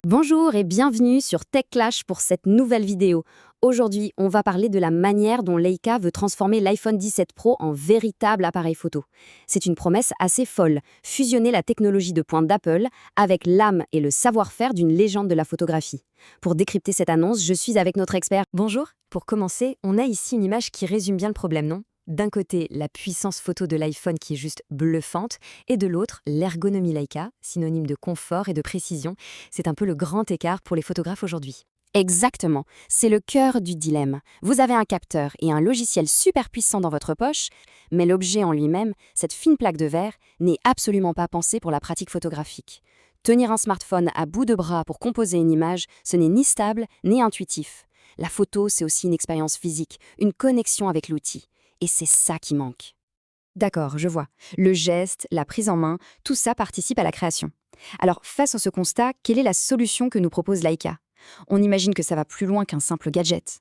Bonjour et bienvenue sur Tech Clash pour cette nouvelle vidéo. Aujourd'hui, on va parler de la manière dont Leica veut transformer l'iPhone 17 Pro en véritable appareil photo. C'est une promesse assez folle, fusionner la technologie de pointe d'Apple avec l'âme et le savoir-faire d'une légende de la photographie. Pour décrypter cette annonce, je suis avec notre expert. Bonjour. Pour commencer, on a ici une image qui résume bien le problème, non ? D'un côté, la puissance photo de l'iPhone qui est juste bluffante, et de l'autre, l'ergonomie Leica, synonyme de confort et de précision. C'est un peu le grand écart pour les photographes aujourd'hui. Exactement, c'est le cœur du dilemme. Vous avez un capteur et un logiciel super puissant dans votre poche, mais l'objet en lui-même, cette fine plaque de verre, n'est absolument pas pensé pour la pratique photographique. Tenir un smartphone à bout de bras pour composer une image, ce n'est ni stable ni intuitif. La photo, c'est aussi une expérience physique, une connexion avec l'outil. Et c'est ça qui manque. D'accord, je vois. Le geste, la prise en main, tout ça participe à la création. Alors, face à ce constat, quelle est la solution que nous propose Leica ? On imagine que ça va plus loin qu'un simple gadget.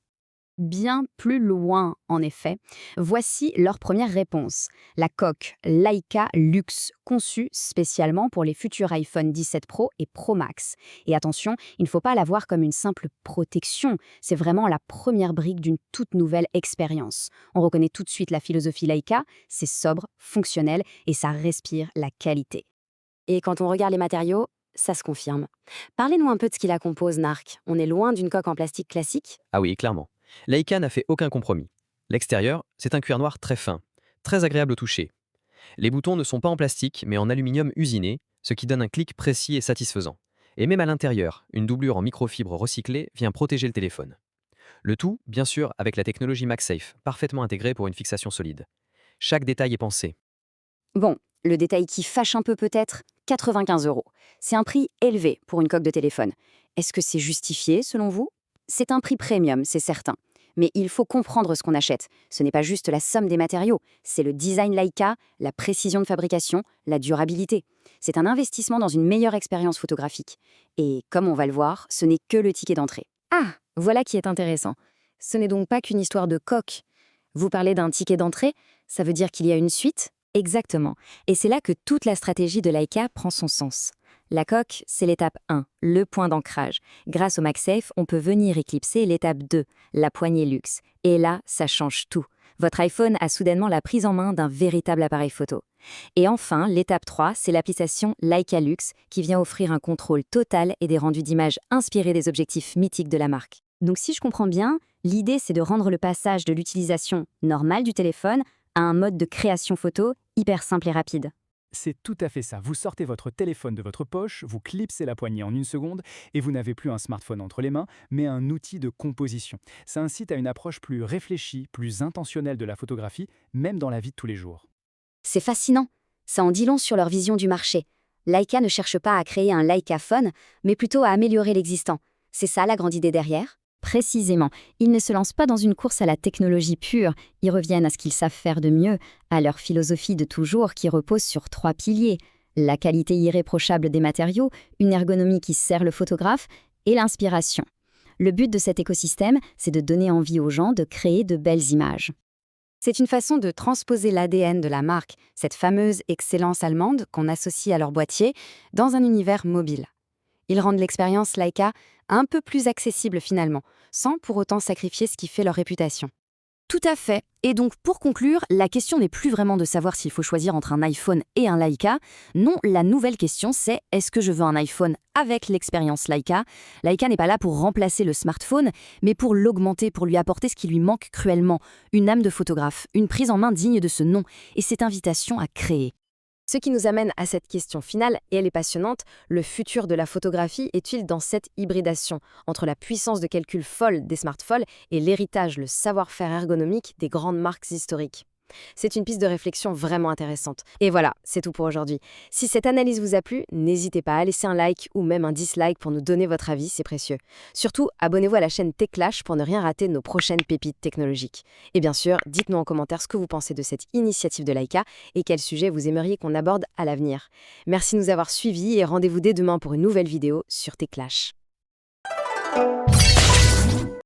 Bien plus loin, en effet. Voici leur première réponse. La coque Leica Lux, conçue spécialement pour les futurs iPhone 17 Pro et Pro Max. Et attention, il ne faut pas la voir comme une simple protection, c'est vraiment la première brique d'une toute nouvelle expérience. On reconnaît tout de suite la philosophie Leica, c'est sobre, fonctionnel et ça respire la qualité. Et quand on regarde les matériaux, ça se confirme. Parlez-nous un peu de ce qui la compose, Narc. On est loin d'une coque en plastique classique. Ah oui, clairement. Leica n'a fait aucun compromis. L'extérieur, c'est un cuir noir très fin, très agréable au toucher. Les boutons ne sont pas en plastique, mais en aluminium usiné, ce qui donne un clic précis et satisfaisant. Et même à l'intérieur, une doublure en microfibre recyclée vient protéger le téléphone. Le tout, bien sûr, avec la technologie MagSafe, parfaitement intégrée pour une fixation solide. Chaque détail est pensé. Bon, le détail qui fâche un peu peut-être, 95 €. C'est un prix élevé pour une coque de téléphone. Est-ce que c'est justifié selon vous ? C'est un prix premium, c'est certain. Mais il faut comprendre ce qu'on achète. Ce n'est pas juste la somme des matériaux, c'est le design Leica, la précision de fabrication, la durabilité. C'est un investissement dans une meilleure expérience photographique. Et comme on va le voir, ce n'est que le ticket d'entrée. Ah, voilà qui est intéressant. Ce n'est donc pas qu'une histoire de coque. Vous parlez d'un ticket d'entrée, ça veut dire qu'il y a une suite ? Exactement. Et c'est là que toute la stratégie de Leica prend son sens. La coque, c'est l'étape 1, le point d'ancrage. Grâce au MagSafe, on peut venir éclipser l'étape 2, la poignée luxe. Et là, ça change tout. Votre iPhone a soudainement la prise en main d'un véritable appareil photo. Et enfin, l'étape 3, c'est l'application Leica Lux qui vient offrir un contrôle total et des rendus d'images inspirés des objectifs mythiques de la marque. Donc si je comprends bien, l'idée c'est de rendre le passage de l'utilisation normale du téléphone à un mode de création photo hyper simple et rapide. C'est tout à fait ça. Vous sortez votre téléphone de votre poche, vous clipsez la poignée en une seconde et vous n'avez plus un smartphone entre les mains, mais un outil de composition. Ça incite à une approche plus réfléchie, plus intentionnelle de la photographie, même dans la vie de tous les jours. C'est fascinant. Ça en dit long sur leur vision du marché. Leica ne cherche pas à créer un Leica Phone, mais plutôt à améliorer l'existant. C'est ça la grande idée derrière ? Précisément, ils ne se lancent pas dans une course à la technologie pure, ils reviennent à ce qu'ils savent faire de mieux, à leur philosophie de toujours qui repose sur 3 piliers. La qualité irréprochable des matériaux, une ergonomie qui sert le photographe, et l'inspiration. Le but de cet écosystème, c'est de donner envie aux gens de créer de belles images. C'est une façon de transposer l'ADN de la marque, cette fameuse excellence allemande qu'on associe à leur boîtier, dans un univers mobile. Ils rendent l'expérience Leica un peu plus accessible finalement, sans pour autant sacrifier ce qui fait leur réputation. Tout à fait. Et donc pour conclure, la question n'est plus vraiment de savoir s'il faut choisir entre un iPhone et un Leica. Non, la nouvelle question c'est est-ce que je veux un iPhone avec l'expérience Leica ? Leica n'est pas là pour remplacer le smartphone, mais pour l'augmenter, pour lui apporter ce qui lui manque cruellement, une âme de photographe, une prise en main digne de ce nom et cette invitation à créer. Ce qui nous amène à cette question finale, et elle est passionnante, le futur de la photographie est-il dans cette hybridation entre la puissance de calcul folle des smartphones et l'héritage, le savoir-faire ergonomique des grandes marques historiques ? C'est une piste de réflexion vraiment intéressante. Et voilà, c'est tout pour aujourd'hui. Si cette analyse vous a plu, n'hésitez pas à laisser un like ou même un dislike pour nous donner votre avis, c'est précieux. Surtout, abonnez-vous à la chaîne TechClash pour ne rien rater de nos prochaines pépites technologiques. Et bien sûr, dites-nous en commentaire ce que vous pensez de cette initiative de Leica et quel sujet vous aimeriez qu'on aborde à l'avenir. Merci de nous avoir suivis et rendez-vous dès demain pour une nouvelle vidéo sur TechClash.